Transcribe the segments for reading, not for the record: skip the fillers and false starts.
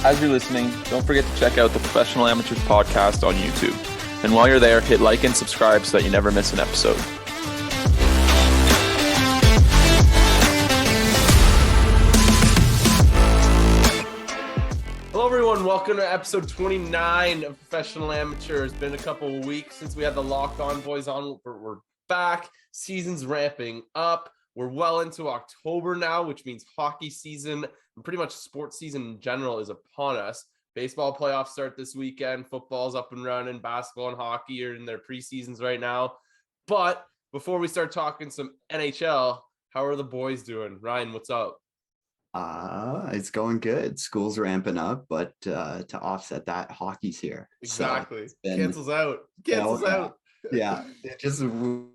As you're listening, don't forget to check out the Professional Amateurs podcast on YouTube. And while you're there, hit like and subscribe so that you never miss an episode. Hello everyone, welcome to episode 29 of Professional Amateurs. It's been a couple of weeks since we had the Locked On Boys on. We're back. Season's ramping up. We're well into October now, which means hockey season and pretty much sports season in general is upon us. Baseball playoffs start this weekend. Football's up and running. Basketball and hockey are in their preseasons right now. But before we start talking some NHL, how are the boys doing? Ryan, what's up? It's going good. School's ramping up, but to offset that, hockey's here. Exactly. So Cancels out. Out. Yeah, it just The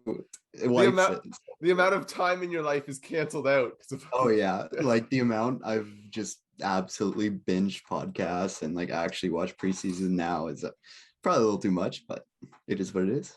amount of time in your life is canceled out. Oh yeah, like the amount I've just absolutely binged podcasts and like actually watch preseason now is probably a little too much, but it is what it is.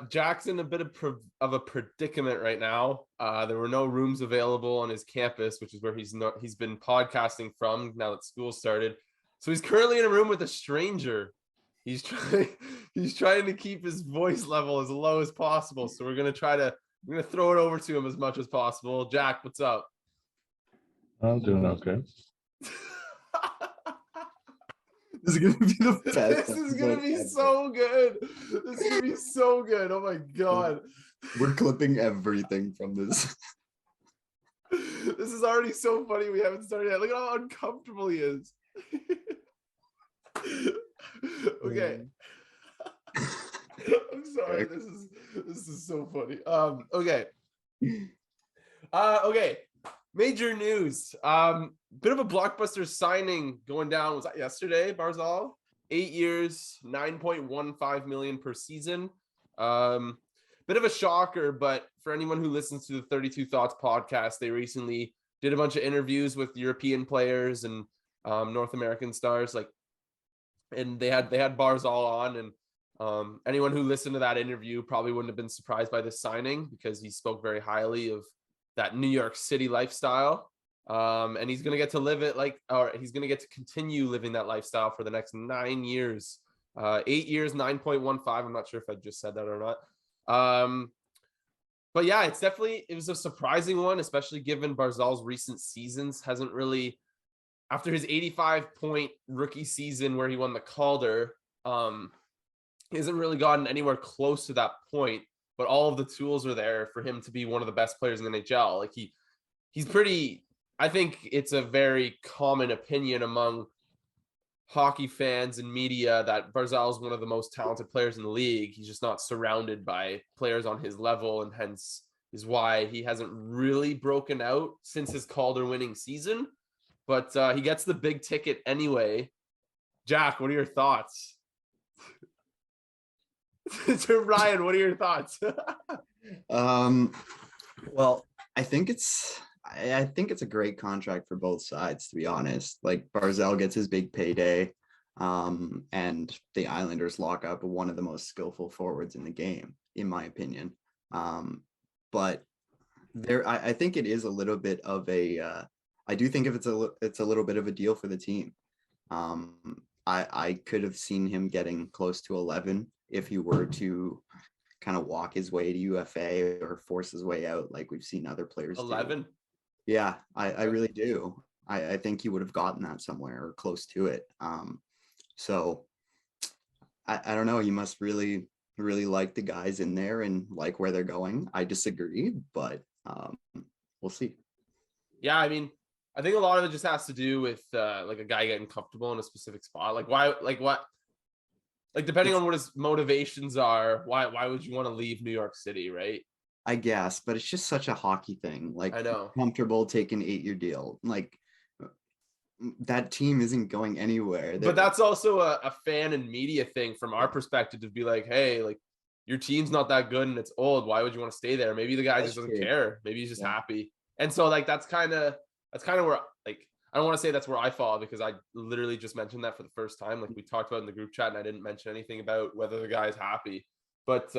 Jack's in a bit of a predicament right now. There were no rooms available on his campus, which is where he's been podcasting from now that school started. So he's currently in a room with a stranger. He's trying to keep his voice level as low as possible. So we're gonna throw it over to him as much as possible. Jack, what's up? I'm doing okay. This is gonna be the best. This is gonna be so good. This is gonna be so good. Oh my god. We're clipping everything from this. This is already so funny. We haven't started yet. Look at how uncomfortable he is. Okay. I'm sorry. This is so funny. Okay. Okay. Major news. Bit of a blockbuster signing going down. Was that yesterday, Barzal? 8 years, $9.15 million per season. Bit of a shocker, but for anyone who listens to the 32 Thoughts podcast, they recently did a bunch of interviews with European players and North American stars, and they had Barzal on, and anyone who listened to that interview probably wouldn't have been surprised by this signing because he spoke very highly of that New York City lifestyle. And he's going to get to live it he's going to get to continue living that lifestyle for the next 9 years. 8 years, 9.15. I'm not sure if I just said that or not. But yeah, it was a surprising one, especially given Barzal's recent seasons. Hasn't really, after his 85-point rookie season where he won the Calder, he hasn't really gotten anywhere close to that point, but all of the tools are there for him to be one of the best players in the NHL. Like he's pretty, I think it's a very common opinion among hockey fans and media that Barzal is one of the most talented players in the league. He's just not surrounded by players on his level, and hence is why he hasn't really broken out since his Calder winning season. But he gets the big ticket anyway. Jack, what are your thoughts? To Ryan, what are your thoughts? Well, I think it's a great contract for both sides, to be honest. Like Barzal gets his big payday, and the Islanders lock up one of the most skillful forwards in the game, in my opinion. But I think it is a little bit of a. I do think it's a little bit of a deal for the team. I could have seen him getting close to 11 if he were to kind of walk his way to UFA or force his way out, like we've seen other players 11. do. Yeah, I really do. I think he would have gotten that somewhere or close to it. So I don't know. You must really, really like the guys in there and like where they're going. I disagree, but we'll see. Yeah, I mean, I think a lot of it just has to do with like a guy getting comfortable in a specific spot. Depending on what his motivations are, why would you want to leave New York City, right? I guess, but it's just such a hockey thing. Like, I know. Comfortable taking an 8-year deal. Like, that team isn't going anywhere. But that's also a fan and media thing from our perspective to be like, hey, like your team's not that good and it's old. Why would you want to stay there? Maybe the guy just doesn't care. Maybe he's just happy. And so like that's kind of where, like, I don't want to say that's where I fall because I literally just mentioned that for the first time. Like we talked about in the group chat and I didn't mention anything about whether the guy's happy. But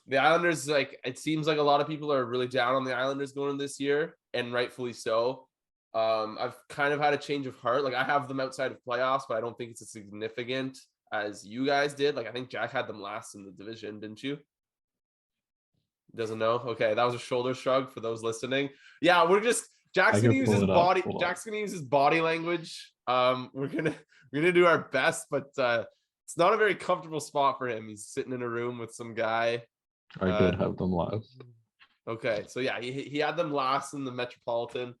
the Islanders, like, it seems like a lot of people are really down on the Islanders going this year, and rightfully so. I've kind of had a change of heart. Like I have them outside of playoffs, but I don't think it's as significant as you guys did. Like I think Jack had them last in the division, didn't you? Doesn't know. Okay, that was a shoulder shrug for those listening. Yeah, we're just Jack's I gonna can use pull his it up, body. hold on. Jack's gonna use his body language. We're gonna do our best, but it's not a very comfortable spot for him. He's sitting in a room with some guy. I did have them last. Okay, so yeah, he had them last in the Metropolitan.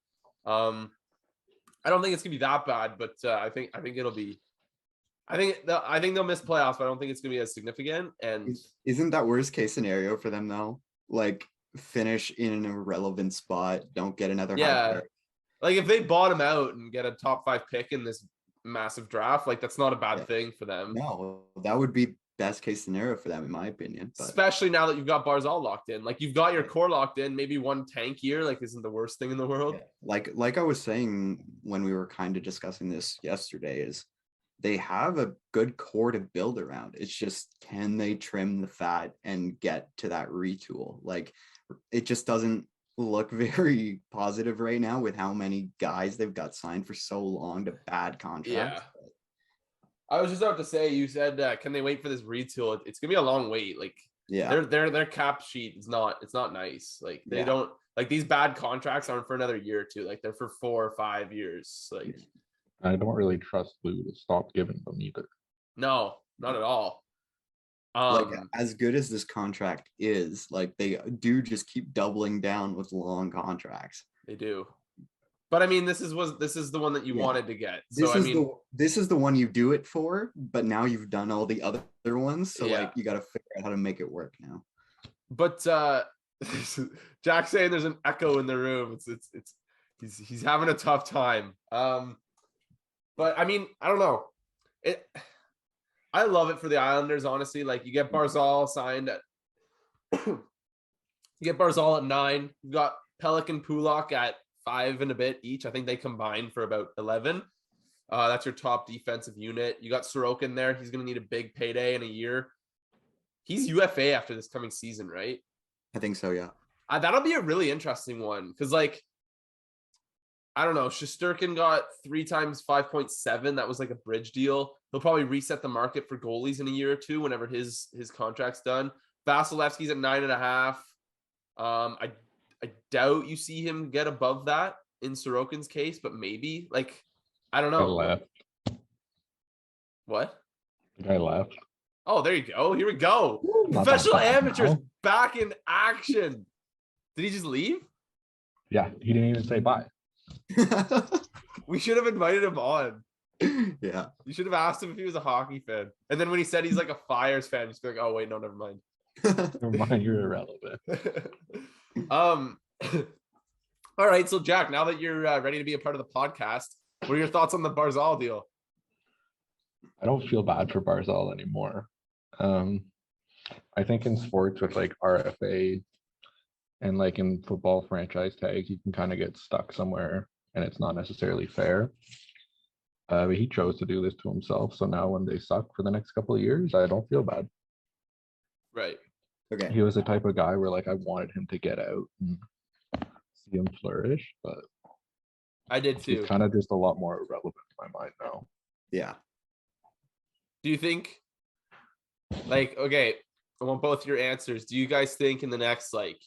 I don't think it's gonna be that bad, but I think it'll be. I think they'll miss playoffs, but I don't think it's gonna be as significant. And Isn't that worst case scenario for them though? Like finish in an irrelevant spot, don't get another high yeah, pick. like if they bottom out and get a top 5 pick in this massive draft, like that's not a bad Yeah. thing for them. No, that would be best case scenario for them in my opinion. But Especially now that you've got Barzal locked in. Like you've got your core locked in, maybe one tank year, like isn't the worst thing in the world. yeah, like I was saying when we were kind of discussing this yesterday, is they have a good core to build around. It's just, can they trim the fat and get to that retool? Like it just doesn't look very positive right now with how many guys they've got signed for so long to bad contracts. Yeah. I was just about to say, you said, can they wait for this retool? It's gonna be a long wait. Like Yeah, their cap sheet is it's not nice. Like they Yeah. don't like these bad contracts aren't for another year or two. Like they're for 4 or 5 years. Like I don't really trust Lou to stop giving them either. no, not at all. like as good as this contract is, like they do just keep doubling down with long contracts. They do. But I mean, this is the one that you Yeah. wanted to get. This So I is mean, this is the one you do it for, but now you've done all the other ones, so Yeah. like you got to figure out how to make it work now. but Jack's saying there's an echo in the room. It's he's having a tough time. But I mean, I don't know. I love it for the Islanders, honestly. Like you get Barzal signed at you get Barzal at 9. You got Pelican Pulak at 5 and a bit each. I think they combined for about 11. That's your top defensive unit. You got Sorokin there. He's going to need a big payday in a year. He's UFA after this coming season, right? I think so, yeah. That'll be a really interesting one because, like, I don't know. Shesterkin got 3 times 5.7. That was like a bridge deal. He'll probably reset the market for goalies in a year or two whenever his contract's done. Vasilevsky's at 9.5. I doubt you see him get above that in Sorokin's case, but maybe. Like, I don't I know. left. What? The guy left. Oh, there you go. Here we go. Not that Professional bad amateurs now. back in action. Did he just leave? Yeah, he didn't even say bye. We should have invited him on. Yeah. You should have asked him if he was a hockey fan. And then when he said he's like a Flyers fan, just be like, oh wait, no, never mind. Never mind, you're irrelevant. All right. So Jack, now that you're ready to be a part of the podcast, what are your thoughts on the Barzal deal? I don't feel bad for Barzal anymore. I think in sports with like RFA and like in football franchise tags, you can kind of get stuck somewhere and it's not necessarily fair. But he chose to do this to himself. So now when they suck for the next couple of years, I don't feel bad. Right. Okay. He was the type of guy where like I wanted him to get out and see him flourish, but I did too. he's kind of just a lot more irrelevant in my mind now. Yeah. Do you think, like, okay, I want both your answers. Do you guys think in the next like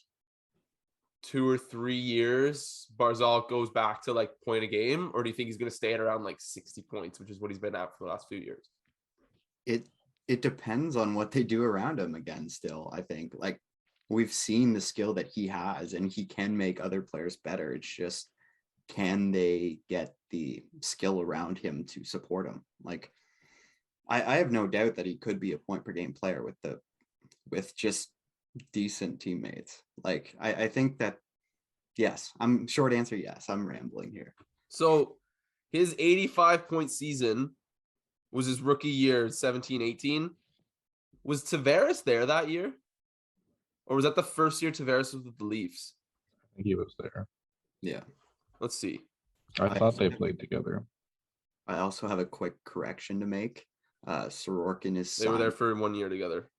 2 or 3 years, Barzal goes back to like point a game, or do you think he's going to stay at around like 60 points, which is what he's been at for the last few years? It depends on what they do around him again still. I think like we've seen the skill that he has and he can make other players better. It's just, can they get the skill around him to support him? Like I have no doubt that he could be a point per game player with just decent teammates. Like I think that, yes, I'm short answer. Yes, I'm rambling here. So his 85-point season was his rookie year, 17-18. Was Tavares there that year? Or was that the first year Tavares was with the Leafs? I think he was there. Yeah. Let's see. I thought they played together. I also have a quick correction to make. Sorokin is They were there for 1 year together.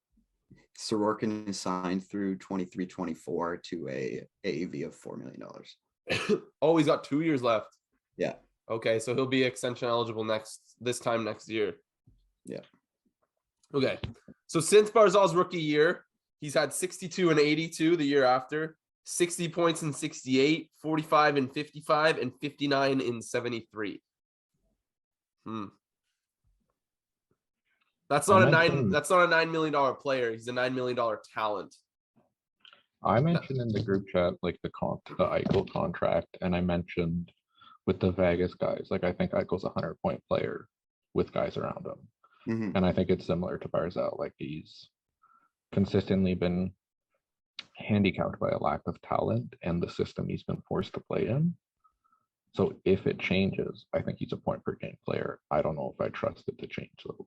Sorokin is signed through 23-24 to a AAV of $4 million. Oh, he's got 2 years left. Yeah. Okay, so he'll be extension eligible this time next year. Yeah. Okay. So since Barzal's rookie year, he's had 62 and 82 the year after, 60 points in 68, 45 and 55, and 59 in 73. That's not that's not a $9 million player. He's a $9 million talent. I mentioned in the group chat like the Eichel contract, and I mentioned with the Vegas guys, like I think Eichel's a 100-point player with guys around him. Mhm. And I think it's similar to Barzal. Like he's consistently been handicapped by a lack of talent and the system he's been forced to play in. So if it changes, I think he's a point per game player. I don't know if I trust it to change though.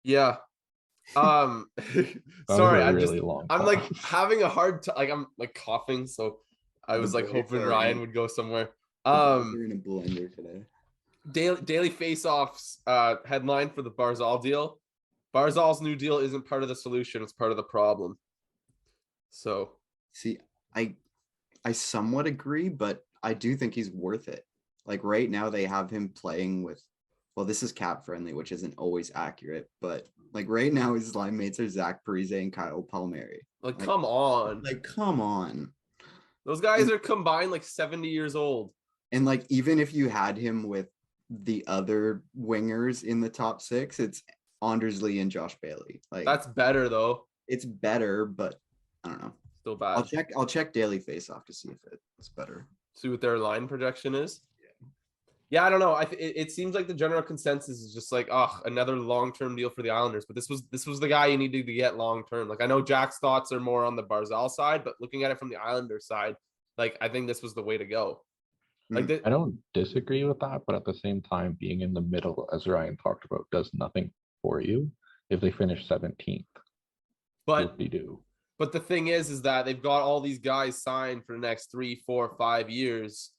Yeah. That Sorry, was a really long I'm like pause. having a hard time. Like I'm like coughing, so I was like hoping Ryan would go somewhere. We're in a blender today. Daily Face-Offs headline for the Barzal deal. Barzal's new deal isn't part of the solution, it's part of the problem. So See, I somewhat agree, but I do think he's worth it. Like right now they have him playing with, well, this is cap friendly, which isn't always accurate, but like right now his line mates are Zach Parise and Kyle Palmieri. like come on. Like come on. Those guys are combined like 70 years old. And like even if you had him with the other wingers in the top six, it's Anders Lee and Josh Bailey. Like That's better though. it's better, but I don't know. Still bad. I'll check Daily Face-Off to see if it's better. See what their line projection is. Yeah, I don't know. It seems like the general consensus is just like, oh, another long-term deal for the Islanders. But this was the guy you needed to get long-term. Like I know Jack's thoughts are more on the Barzal side, but looking at it from the Islanders side, like I think this was the way to go. Like I don't disagree with that, but at the same time, being in the middle, as Ryan talked about, does nothing for you if they finish 17th. but do. But the thing is that they've got all these guys signed for the next 3, 4, 5 years.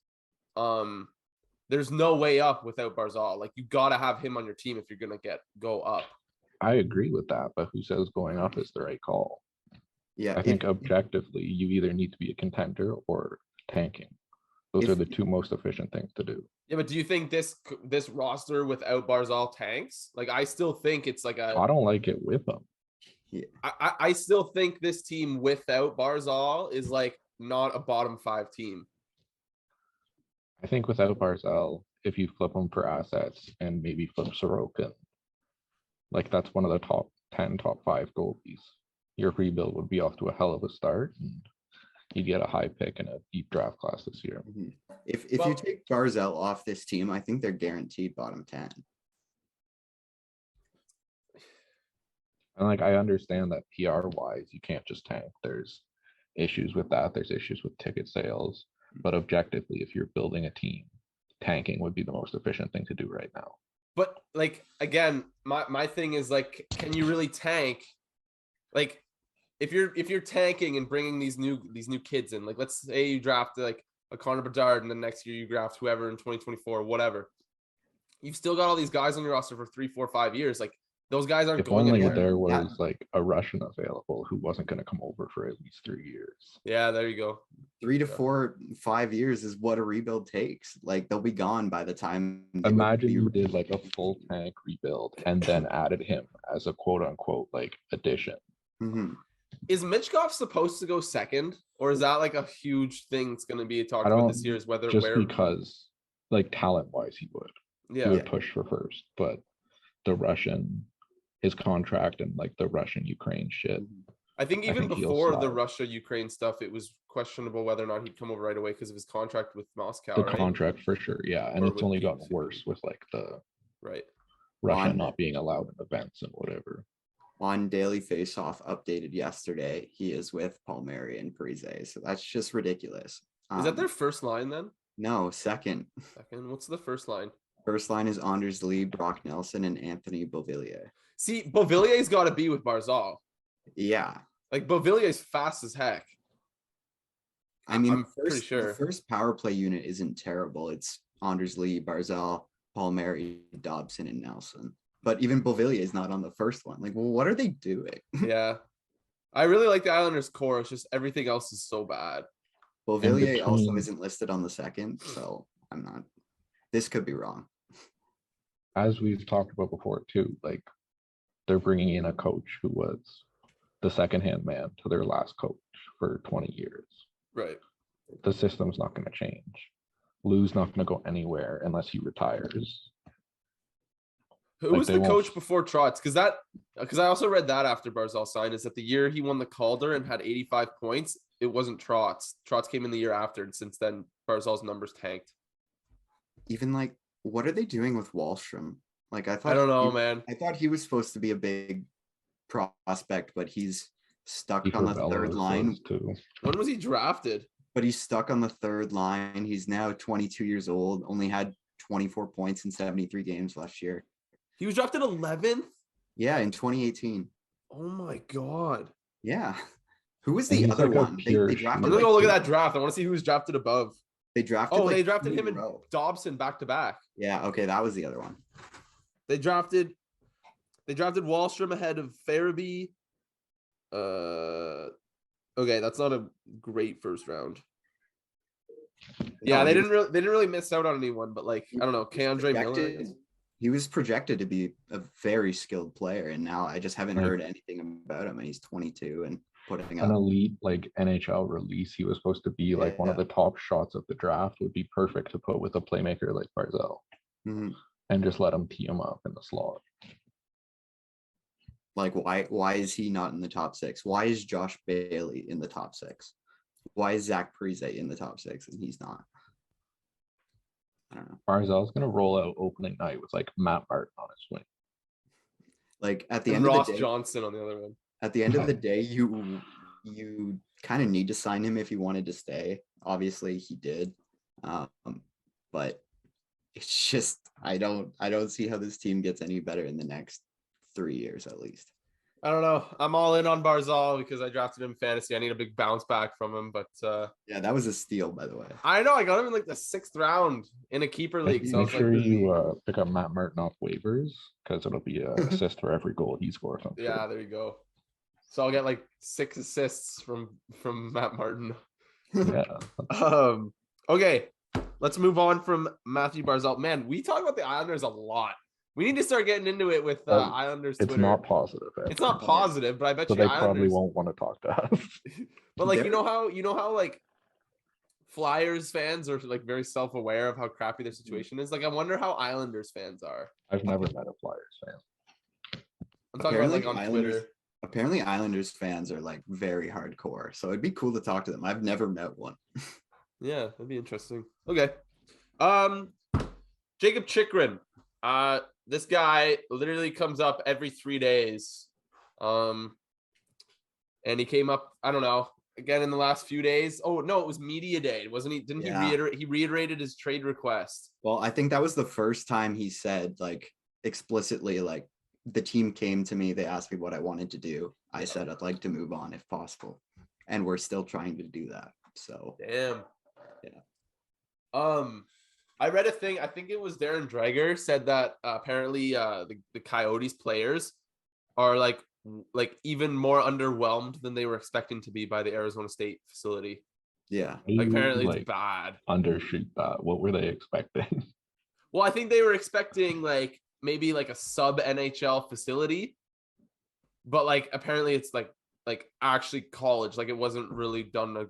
There's no way up without Barzal. Like you got to have him on your team if you're gonna go up. I agree with that, but who says going up is the right call? Yeah, I think objectively, you either need to be a contender or tanking. Those are the two most efficient things to do. Yeah, but do you think this roster without Barzal tanks? Like I still think it's like I don't like it with them. Yeah. I still think this team without Barzal is like not a bottom 5 team. I think without Barzal, if you flip them for assets and maybe flip Sorokin, like that's one of the top 10, top 5 goalies. Your rebuild would be off to a hell of a start, and you'd get a high pick in a deep draft class this year. If you take Barzal off this team, I think they're guaranteed bottom 10. And like I understand that PR wise, you can't just tank. There's issues with that. There's issues with ticket sales. But objectively, if you're building a team, tanking would be the most efficient thing to do right now. But like again, my thing is like, can you really tank? Like, if you're tanking and bringing these new kids in, like let's say you draft like a Connor Bedard, and then next year you draft whoever in 2024, whatever. You've still got all these guys on your roster for 3, 4, 5 years. Like those guys aren't going anywhere. anywhere. There was like a Russian available who wasn't going to come over for at least 3 years. Yeah, there you go. 3 to 4, 5 years is what a rebuild takes. Like they'll be gone by the time. Imagine you did like a full tank rebuild and then added him as a quote unquote like addition. Is Mitchkov supposed to go second, or is that like a huge thing that's going to be talked about this year? Is whether because like talent wise he would. Yeah, he would push for first, but the Russian, his contract and like the Russian-Ukraine shit. I think even before the Russia-Ukraine stuff, it was questionable whether or not he'd come over right away because of his contract with Moscow. The contract for sure, yeah, and it's only gotten worse with like the Russia not being allowed in events and whatever. On Daily Face-Off updated yesterday, he is with Palmieri and Parise, so that's just ridiculous. Is that their first line then? No, second. What's the first line? First line is Anders Lee, Brock Nelson, and Anthony Beauvillier. See, Beauvillier's got to be with Barzal. Yeah. Like, Beauvillier's fast as heck. I mean, I'm pretty sure. The first power play unit isn't terrible. It's Anders Lee, Barzal, Palmieri, Dobson, and Nelson. But even Beauvillier is not on the first one. Like, well, what are they doing? Yeah. I really like the Islanders core. It's just everything else is so bad. Well, And Villiers also between- isn't listed on the second, so I'm not. This could be wrong. As we've talked about before too, like they're bringing in a coach who was the second-hand man to their last coach for 20 years. Right. The system's not going to change. Lou's not going to go anywhere unless he retires. Who Like, was they the won't- coach before Trotz? Because I also read that after Barzal signed is that the year he won the Calder and had 85 points, it wasn't Trotz. Trotz came in the year after, and since then Barzal's numbers tanked. Even like, what are they doing with Wallstrom? Like, I thought I don't know, he- man. I thought he was supposed to be a big prospect, but he's stuck Peter on the Bellows third line. was too. When was he drafted? But he's stuck on the third line. He's now 22 years old, only had 24 points in 73 games last year. He was drafted 11th. Yeah, in 2018. Oh my god! Yeah. Who was And the he's other like a one? pure They I'm drafted gonna like go look at two- that draft. I want to see who was drafted above. They drafted Oh, like they drafted two him in and a row. Dobson back to back. Yeah, okay, that was the other one. They drafted Wallstrom ahead of Farabee. Okay, that's not a great first round. Yeah, No, they he didn't really miss out on anyone, but like I don't know, Keandre Miller. projected- He was projected to be a very skilled player, and now I just haven't Like- heard anything about him. And he's 22 and putting An up. elite like NHL release. He was supposed to be like one of Yeah. the top shots of the draft. Would be perfect to put with a playmaker like Barzal Mhm. and just let him tee him up in the slot. Like, why is he not in the top six? Why is Josh Bailey in the top six? Why is Zach Parise in the top six and he's not? I don't know. Barzal's gonna roll out opening night with like Matt Martin on his wing. Like at the And end Ross of the day, Johnson on the other one. at the end of the day, you kind of need to sign him if he wanted to stay. Obviously, he did, but it's just I don't see how this team gets any better in the next 3 years at least. I don't know. I'm all in on Barzal because I drafted him in fantasy. I need a big bounce back from him, but Yeah, that was a steal, by the way. I know I got him in like the 6th round in a keeper league. So I Make was like, sure really- you pick up Matt Martin off waivers because it'll be an assist for every goal he scores. I'm sure. yeah, there you go. So I'll get like 6 assists from Matt Martin. Yeah. Okay, let's move on from Matthew Barzal. Man, we talk about the Islanders a lot. We need to start getting into it with Islanders It's Twitter. not positive. It's not positive, but I bet So you they probably Islanders. won't want to talk to us. But like They're- you know how like Flyers fans are like very self-aware of how crappy their situation is. Like I wonder how Islanders fans are. I've never met a Flyers fan. I'm talking about like Apparently on Twitter. Apparently, Islanders fans are like very hardcore, so it'd be cool to talk to them. I've never met one. Yeah, that'd be interesting. Okay. Jakob Chyrchun. This guy literally comes up every 3 days. And he came up, I don't know, again in the last few days. Oh no, it was media day, wasn't he? Didn't Yeah. he reiterated his trade request? Well, I think that was the first time he said like explicitly like the team came to me, they asked me what I wanted to do. I said I'd like to move on if possible, and we're still trying to do that. So Damn. Yeah. I read a thing. I think it was Darren Dreger said that apparently the Coyotes players are like even more underwhelmed than they were expecting to be by the Arizona State facility. yeah, Like, You, apparently like, it's bad. undershoot that. What were they expecting? Well, I think they were expecting like maybe like a sub NHL facility, but like apparently it's like actually college. Like it wasn't really done.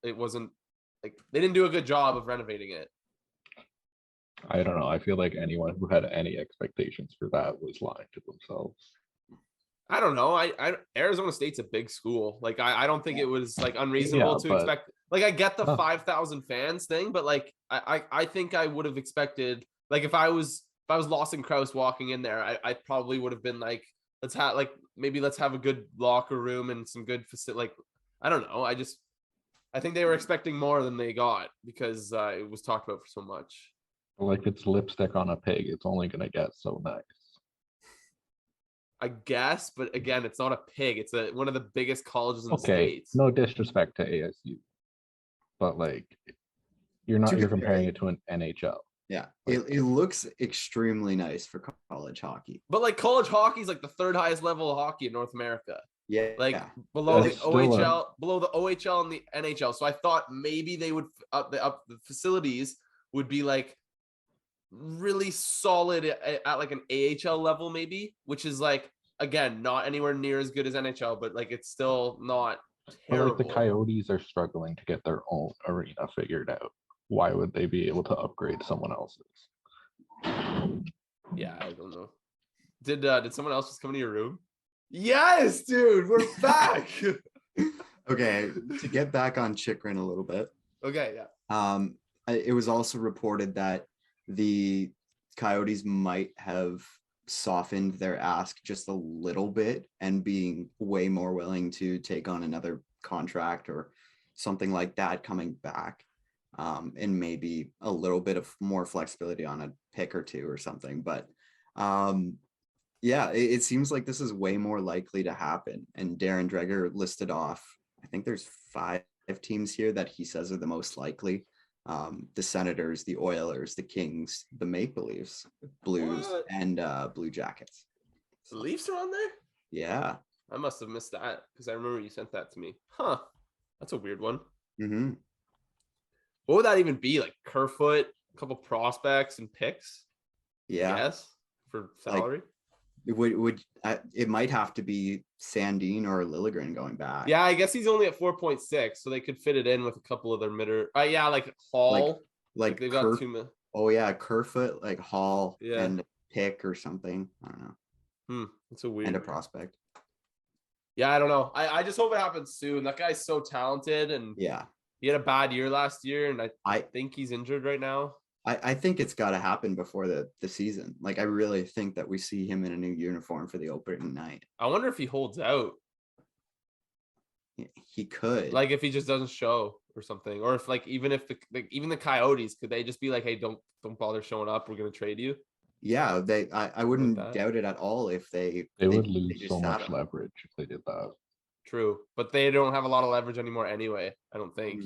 It wasn't like they didn't do a good job of renovating it. I don't know. I feel like anyone who had any expectations for that was lying to themselves. I don't know. I Arizona State's a big school. Like I don't think it was like unreasonable Yeah, to but- expect. Like I get the Huh. 5,000 fans thing, but like I think I would have expected like if I was Lawson Krause walking in there, I probably would have been like let's have a good locker room and some good facility. Like I don't know. I think they were expecting more than they got because it was talked about for so much. Like it's lipstick on a pig. It's only gonna get so nice. I guess, but again, it's not a pig. It's one of the biggest colleges in the Okay, states. no disrespect to ASU, but like you're To be comparing fair- it to an NHL. yeah. It looks extremely nice for college hockey. But like college hockey is like the third highest level of hockey in North America. Yeah. like below That's the still a- OHL, below the OHL and the NHL. So I thought maybe they would up the facilities would be like really solid at like an AHL level, maybe, which is like, again, not anywhere near as good as NHL, but like it's still not But like the terrible. Coyotes are struggling to get their own arena figured out. Why would they be able to upgrade someone else's? Yeah, I don't know. Did someone else just come into your room? Yes, dude, we're back. Okay, to get back on Chikrin a little bit. Okay, yeah. It was also reported that the Coyotes might have softened their ask just a little bit and being way more willing to take on another contract or something like that coming back. And maybe a little bit of more flexibility on a pick or two or something. But yeah, it seems like this is way more likely to happen. And Darren Dreger listed off, I think there's 5 teams here that he says are the most likely. The Senators, the Oilers, the Kings, the Maple Leafs, Blues, What? and Blue Jackets. The Leafs are on there? Yeah. I must have missed that because I remember you sent that to me. Huh. That's a weird one. Mm-hmm. What would that even be? Like Kerfoot, a couple prospects and picks? Yeah. Yes. For salary? It might have to be Sandin or Liljegren going back. Yeah, I guess he's only at 4.6, so they could fit it in with a couple of their midder. Yeah, like Hall. Like they've got 2 million. Oh yeah, Kerfoot, like Hall, Yeah. and pick or something. I don't know. It's a weird. And a prospect. Yeah, I don't know. I just hope it happens soon. That guy's so talented, and Yeah. he had a bad year last year, and I I think he's injured right now. I think it's got to happen before the season. Like I really think that we see him in a new uniform for the opening night. I wonder if he holds out. He could. Like if he just doesn't show or something, or if like even the Coyotes, could they just be like, hey, don't bother showing up, we're gonna trade you? Yeah, I wouldn't that. doubt it at all if they would they lose just so sat much him. leverage if they did that. True, but they don't have a lot of leverage anymore anyway, I don't think.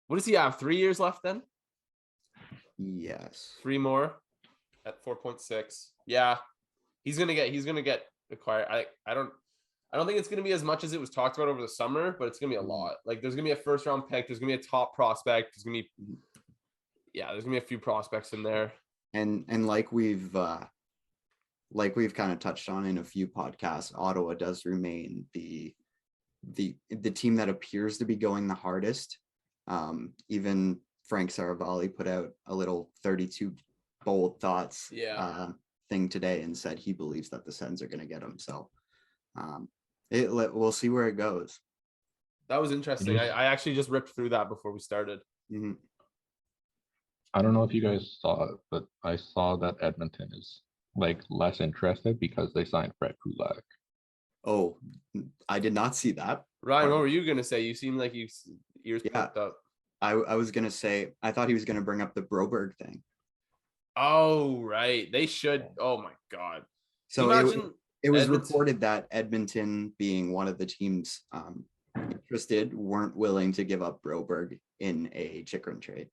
What does he have? 3 years left then? Yes. 3 more at 4.6. Yeah, he's gonna get acquired. I don't think it's gonna be as much as it was talked about over the summer, but it's gonna be a lot. Like there's gonna be a first round pick, there's gonna be a top prospect, there's gonna be a few prospects in there. And like we've kind of touched on in a few podcasts, Ottawa does remain the team that appears to be going the hardest. Even Frank Saravalli put out a little 32 bold thoughts thing today and said he believes that the Sens are going to get him. So we'll see where it goes. That was interesting. I actually just ripped through that before we started. Mm-hmm. I don't know if you guys saw it, but I saw that Edmonton is like less interested because they signed Brett Kulak. Oh, I did not see that. Ryan, what were you gonna say? You seem like ears perked up. I was gonna say I thought he was gonna bring up the Broberg thing. Oh right, they should. Oh my god. So it was Edmonton reported that Edmonton, being one of the teams interested, weren't willing to give up Broberg in a Chikrin trade.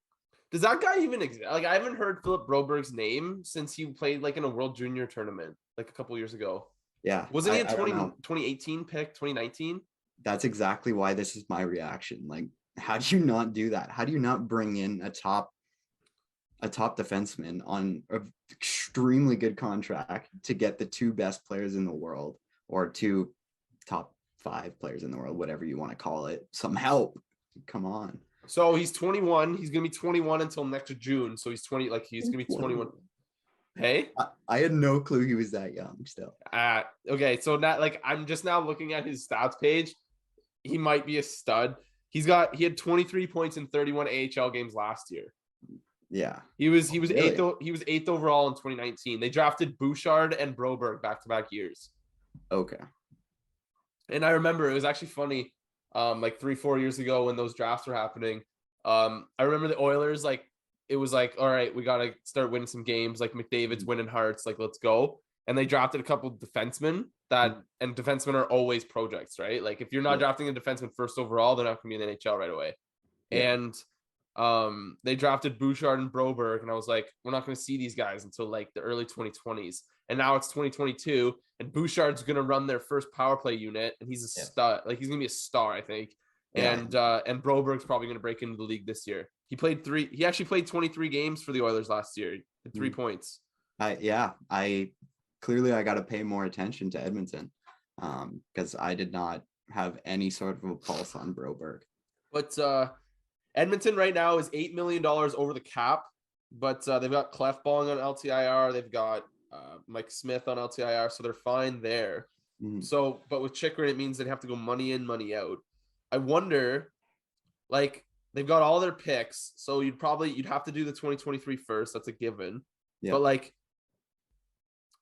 Does that guy even exist? Like I haven't heard Philip Broberg's name since he played like in a World Junior tournament like a couple years ago. Yeah. Wasn't he a 2018 pick, 2019? That's exactly why this is my reaction. Like, how do you not do that? How do you not bring in a top defenseman on an extremely good contract to get the 2 best players in the world, or 2 top 5 players in the world, whatever you want to call it, some help? Come on. So he's 21. He's gonna be 21 until next June. So he's 20. Like he's gonna be 21. Hey, I had no clue he was that young still. Okay. So now, like, I'm just now looking at his stats page. He might be a stud. He had 23 points in 31 AHL games last year. Yeah. He was Really? eighth overall in 2019. They drafted Bouchard and Broberg back-to-back years. Okay. And I remember it was actually funny. Like 3-4 years ago when those drafts were happening. I remember the Oilers, like it was like, all right, we gotta start winning some games. Like McDavid's winning hearts, like let's go. And they drafted a couple defensemen and defensemen are always projects, right? Like if you're not drafting a defenseman first overall, they're not gonna be in the NHL right away. Yeah. And they drafted Bouchard and Broberg, and I was like, we're not going to see these guys until like the early 2020s. And now it's 2022, and Bouchard's going to run their first power play unit, and he's a stud. Like, he's going to be a star, I think. And Broberg's probably going to break into the league this year. He actually played 23 games for the Oilers last year. He had 3 points. I clearly got to pay more attention to Edmonton because I did not have any sort of a pulse on Broberg. But Edmonton right now is $8 million over the cap, but they've got Clefbaum on LTIR. They've got Mike Smith on LTIR, so they're fine there. So, but with Chykrin, it means they'd have to go money in, money out. I wonder, like, they've got all their picks, so you'd have to do the 2023 first. That's a given. Yeah. But like,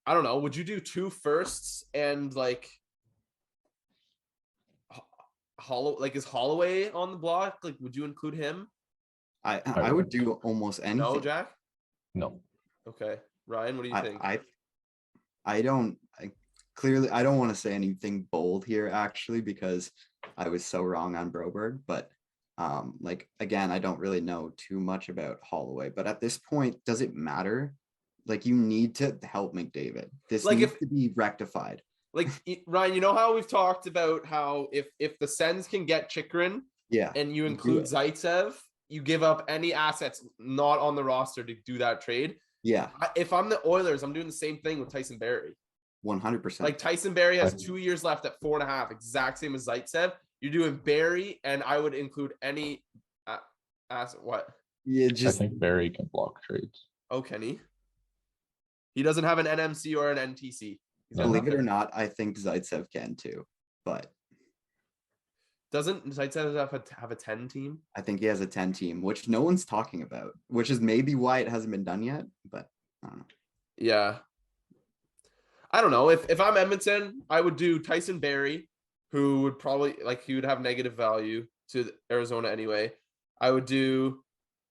I don't know. Would you do 2 firsts and like is Holloway on the block? Like, would you include him? I would do almost anything. No, Jack? No. Okay. Ryan, what do you think? I don't want to say anything bold here actually, because I was so wrong on Broberg, but like, again, I don't really know too much about Holloway, but at this point, does it matter? Like, you need to help McDavid. This needs to be rectified. Like, Ryan, you know how we've talked about how if the Sens can get Chykrin, and you include Zaitsev, you give up any assets not on the roster to do that trade. Yeah. If I'm the Oilers, I'm doing the same thing with Tyson Barrie. 100%. Like, Tyson Barrie has 2 years left at 4.5, exact same as Zaitsev. You're doing Barrie, and I would include any asset. What? Yeah, I think Barrie can block trades. Oh, can he? He doesn't have an NMC or an NTC. Believe it or not, I think Zaitsev can too. But doesn't Zaitsev have a 10 team? I think he has a 10 team, which no one's talking about, which is maybe why it hasn't been done yet. But I don't know. Yeah. I don't know. If I'm Edmonton, I would do Tyson Barrie, who would probably, like, he would have negative value to Arizona anyway. I would do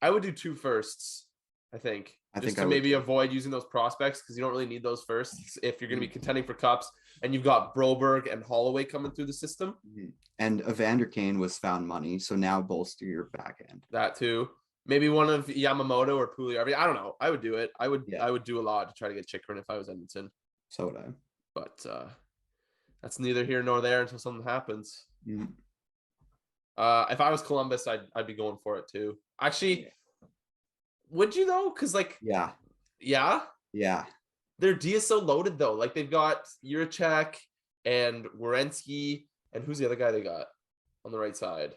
2 firsts, I think. Just to maybe avoid using those prospects, because you don't really need those firsts if you're going to be contending for cups, and you've got Broberg and Holloway coming through the system. And Evander Kane was found money, so now bolster your back end. That too. Maybe one of Yamamoto or Puljujarvi. I don't know. I would do it. I would do a lot to try to get Chykrin if I was Edmonton. So would I. But that's neither here nor there until something happens. If I was Columbus, I'd be going for it too. Actually, would you though? Because like, yeah, their D is so loaded though. Like, they've got Juracek and Werenski, and who's the other guy they got on the right side?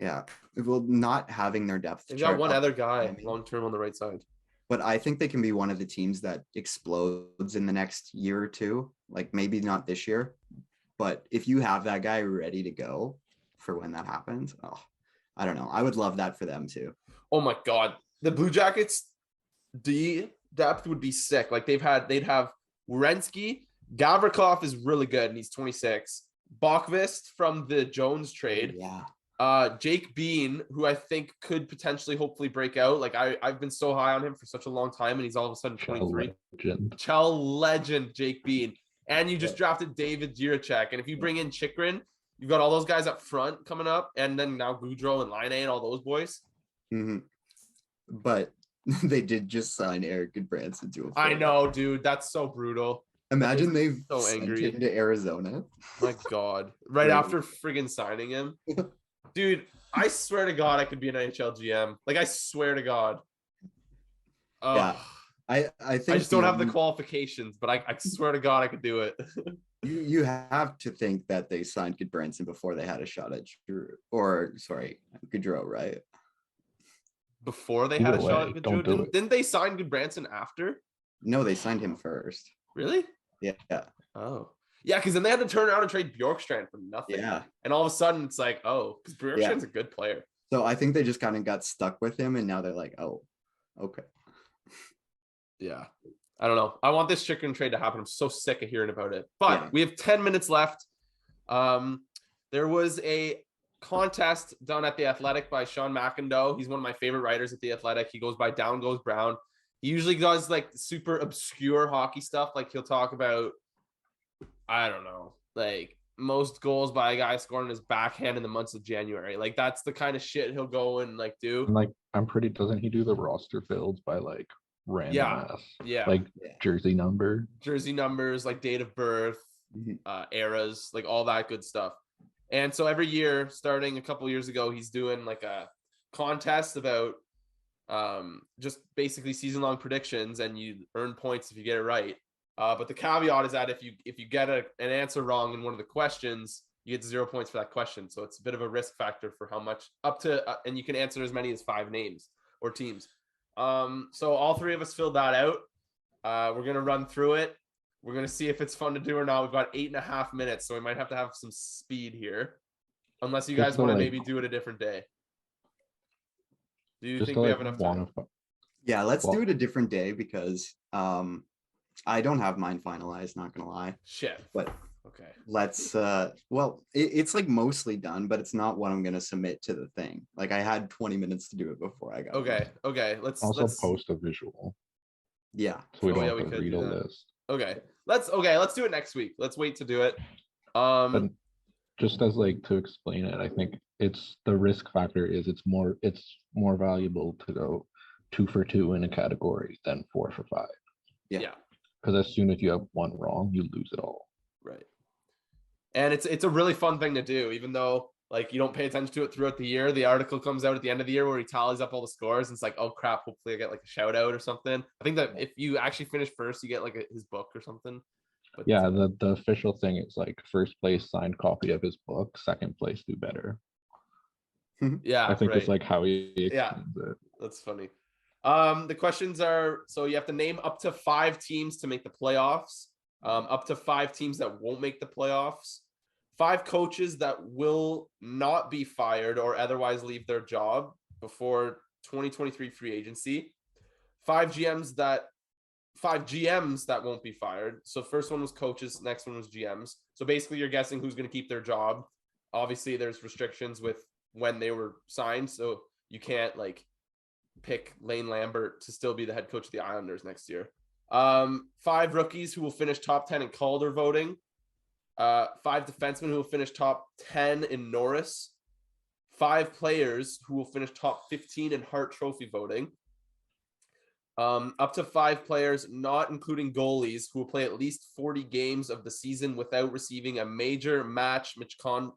Yeah, well, not having their depth. They've got one other guy long term on the right side. But I think they can be one of the teams that explodes in the next year or two. Like, maybe not this year, but if you have that guy ready to go for when that happens, I don't know. I would love that for them too. Oh my God. The Blue Jackets D depth would be sick. Like, they'd have Werenski. Gavrikov is really good, and he's 26. Bachvist from the Jones trade. Jake Bean, who I think could potentially hopefully break out. Like, I've been so high on him for such a long time, and he's all of a sudden 23. Chell legend Jake Bean. And you just drafted David Jiricek. And if you bring in Chykrin, you've got all those guys up front coming up, and then now Goudreau and Laine and all those boys. But they did just sign Eric Goodbranson to a I know, dude. That's so brutal. Imagine they've so sent angry him to Arizona. My God. Right after friggin' signing him. Dude, I swear to God, I could be an NHL GM. Like, I swear to God. I think I just don't have the qualifications, but I swear to God I could do it. you have to think that they signed Goodbranson before they had a shot at Goudreau, right? Before they had a shot at Goudreau? Didn't they sign Goodbranson after? No, they signed him first. Really? Yeah. Oh. Yeah, because then they had to turn around and trade Bjorkstrand for nothing. Yeah. And all of a sudden it's like, oh, because Bjorkstrand's a good player. So I think they just kind of got stuck with him, and now they're like, oh, okay. Yeah. I don't know. I want this Chykrin trade to happen. I'm so sick of hearing about it. But we have 10 minutes left. There was a contest done at The Athletic by Sean McIndoe. He's one of my favorite writers at The Athletic. He goes by Down Goes Brown. He usually does like super obscure hockey stuff. Like, he'll talk about, I don't know, like most goals by a guy scoring his backhand in the months of January. Like that's the kind of shit he'll go and like do. And like doesn't he do the roster builds by like random Yeah. ass Yeah. like jersey number? Jersey numbers, like date of birth, eras, like all that good stuff. And so every year, starting a couple years ago, he's doing like a contest about just basically season-long predictions, and you earn points if you get it right. But the caveat is that if you get an answer wrong in one of the questions, you get 0 points for that question. So it's a bit of a risk factor for how much up to, and you can answer as many as 5 names or teams. So all 3 of us filled that out. We're gonna run through it. We're gonna see if it's fun to do or not. We've got 8.5 minutes, so we might have to have some speed here, unless you guys want to maybe do it a different day. Do you think we have enough time? Yeah, let's do it a different day because I don't have mine finalized, not gonna lie. Shit. But okay. Let's it's like mostly done, but it's not what I'm gonna submit to the thing. Like I had 20 minutes to do it before I got Okay. Let's post a visual. Yeah. So we don't have to read a list. Okay. Let's do it next week. Let's wait to do it. But just as like to explain it, I think it's the risk factor is it's more valuable to go 2 for 2 in a category than 4 for 5. Yeah. Because as soon as you have one wrong, you lose it all. Right. And it's a really fun thing to do, even though like you don't pay attention to it throughout the year. The article comes out at the end of the year where he tallies up all the scores, and it's like, oh crap, hopefully I get like a shout out or something. I think that if you actually finish first, you get like his book or something. But yeah, the official thing is like first place signed copy of his book, second place do better. Yeah, I think it's like how he explains it. That's funny. The questions are, so you have to name up to 5 teams to make the playoffs, up to 5 teams that won't make the playoffs, 5 coaches that will not be fired or otherwise leave their job before 2023 free agency, 5 GMs that won't be fired. So first one was coaches, next one was GMs. So basically you're guessing who's going to keep their job. Obviously there's restrictions with when they were signed, so you can't like pick Lane Lambert to still be the head coach of the Islanders next year. 5 rookies who will finish top 10 in Calder voting. 5 defensemen who will finish top 10 in Norris. 5 players who will finish top 15 in Hart Trophy voting. Up to 5 players, not including goalies, who will play at least 40 games of the season without receiving a major match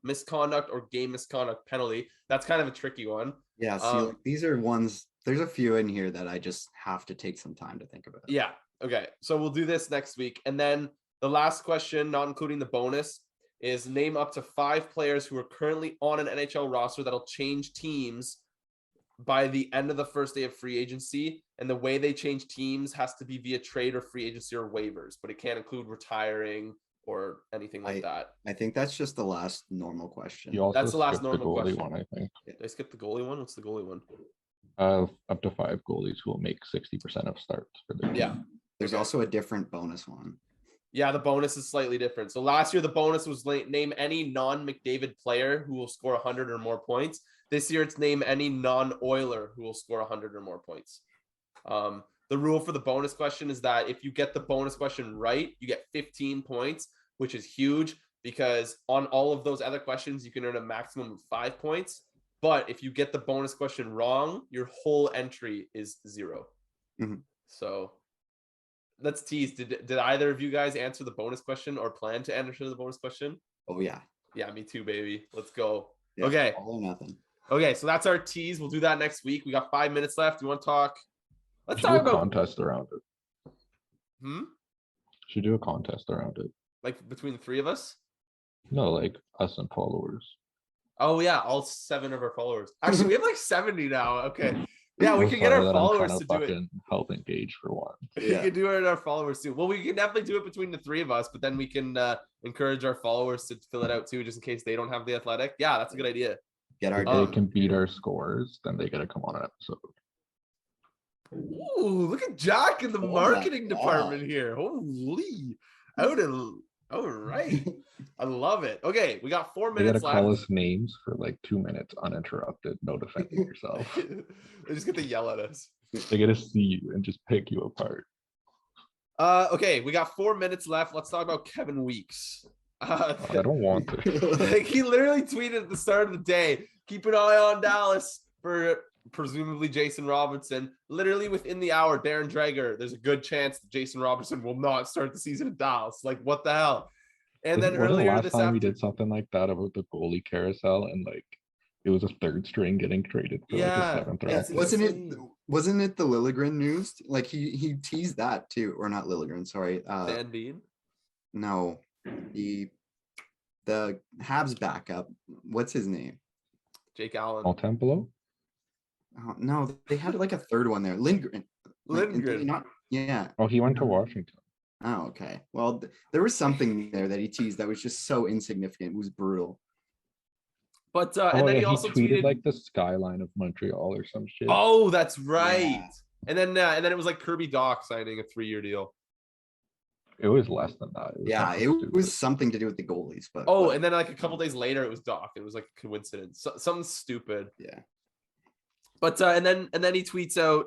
misconduct or game misconduct penalty. That's kind of a tricky one. Yeah, see, these are ones, there's a few in here that I just have to take some time to think about. Yeah, okay. So we'll do this next week. And then the last question, not including the bonus, is name up to 5 players who are currently on an NHL roster that'll change teams by the end of the first day of free agency. And the way they change teams has to be via trade or free agency or waivers, but it can't include retiring or anything like that. I think that's just the last normal question. That's the last normal question. One, I think. Did I skip the goalie one? What's the goalie one? Up to 5 goalies who will make 60% of starts for the team. There's also a different bonus one. Yeah, the bonus is slightly different. So last year, the bonus was name any non-McDavid player who will score 100 or more points. This year, it's name any non-Oiler who will score 100 or more points. The rule for the bonus question is that if you get the bonus question right, you get 15 points, which is huge because on all of those other questions, you can earn a maximum of 5 points. But if you get the bonus question wrong, your whole entry is 0. So let's tease. Did either of you guys answer the bonus question or plan to answer the bonus question? Oh, yeah. Yeah, me too, baby. Let's go. Yeah, okay. All or nothing. Okay, so that's our tease. We'll do that next week. We got 5 minutes left. You want to talk? Let's talk about a contest around it. Should do a contest around it. Like between the 3 of us? No, like us and followers. Oh yeah, all 7 of our followers. Actually, we have like 70 now. Okay. Yeah, we can get our followers to do it. Help engage for one. We can do it in our followers too. Well, we can definitely do it between the 3 of us, but then we can encourage our followers to fill it out too, just in case they don't have the Athletic. Yeah, that's a good idea. Get our they can beat our scores, then they gotta come on an episode. Ooh, look at Jack in the marketing department here. Holy, all right. I love it. Okay, we got 4 minutes left. You gotta call us names for like 2 minutes uninterrupted, no defending yourself. They just get to yell at us. They get to see you and just pick you apart. Okay, we got 4 minutes left. Let's talk about Kevin Weeks. I don't want this. Like he literally tweeted at the start of the day, keep an eye on Dallas for presumably Jason Robinson. Literally within the hour, Darren Dreger, there's a good chance that Jason Robinson will not start the season at Dallas. Like, what the hell? And then Wasn't the earlier last this time we afternoon, did something like that about the goalie carousel and like it was a third string getting traded for like Yeah, a seventh that's round. Wasn't it the Lilligren news? Like he teased that too, or not Lilligren? Sorry, Dan Bean. no, the Habs backup. What's his name? Jake Allen. All Tempelo? Oh, no, they had like a third one there. Lindgren. Lindgren. Not, yeah. Oh, he went to Washington. Oh, okay. Well, there was something there that he teased that was just so insignificant. It was brutal. But Oh, and then yeah, he also tweeted like the skyline of Montreal or some shit. Oh, that's right. Yeah. And then it was like Kirby Doc signing a 3-year deal. It was less than that. Yeah, something it stupid. was something to do with the goalies, but Oh, and then like a couple days later, it was Doc. It was like a coincidence, something stupid. yeah. But and then he tweets out,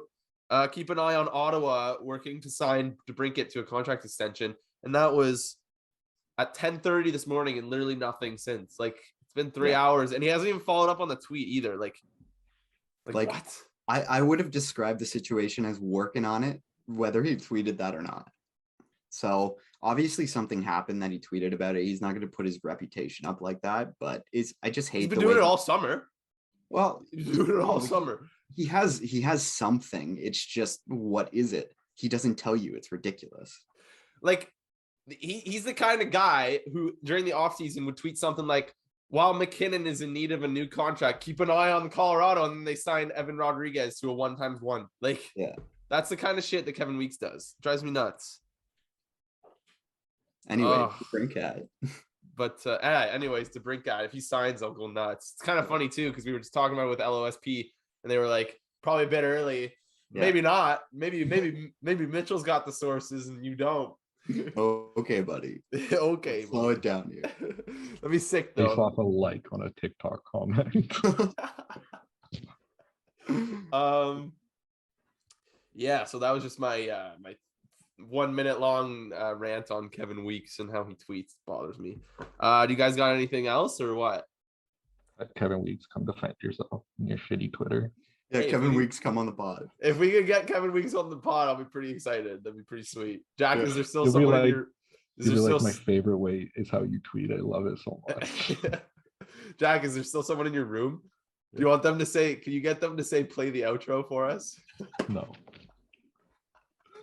keep an eye on Ottawa working to sign DeBrincat to a contract extension, and that was at 10:30 this morning, and literally nothing since. Like it's been 3 hours, and he hasn't even followed up on the tweet either. Like what? I would have described the situation as working on it, whether he tweeted that or not. So obviously something happened that he tweeted about it. He's not going to put his reputation up like that, but I just hate He's been the doing way it all summer. Well, He's been doing it all no, summer. he has something. It's just, what is it? He doesn't tell you. It's ridiculous. Like he's the kind of guy who during the offseason would tweet something like, while McKinnon is in need of a new contract, keep an eye on Colorado, and then they sign Evan Rodriguez to a 1x1. Like, Yeah. That's the kind of shit that Kevin Weeks does. Drives me nuts. Anyway, DeBrincat. But anyways, DeBrincat, if he signs, I'll go nuts. It's kind of funny too, because we were just talking about it with LOSP, and they were like, probably a bit early. Yeah. Maybe not. Maybe Mitchell's got the sources and you don't. Oh, okay, buddy. Okay. Slow it down here. Let me sick Based though. off a like on a TikTok comment. Yeah, so that was just my my 1 minute long rant on Kevin Weeks and how he tweets. Bothers me. Do you guys got anything else or what? Kevin Weeks, come defend yourself in your shitty Twitter. Yeah, Hey, Kevin Weeks, come on the pod. If we could get Kevin Weeks on the pod, I'll be pretty excited. That'd be pretty sweet. Jack, Yeah. is there still You'll be someone like- in your? Is there You'll be still like, my favorite way is how you tweet. I love it so much. Jack, is there still someone in your room? Do you want them to say? Can you get them to say play the outro for us? No.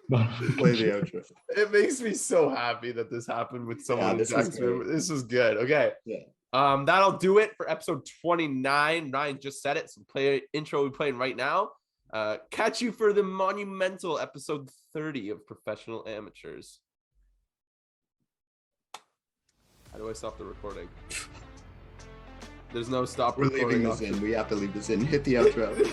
Play the outro. It makes me so happy that this happened with someone in this was Jack's room. great. This was good. Okay. Yeah. That'll do it for episode 29. Ryan just said it. So play intro we're playing right now. Catch you for the monumental episode 30 of Professional Amateurs. How do I stop the recording? There's no stop We're recording leaving this option. in. We have to leave this in. Hit the outro.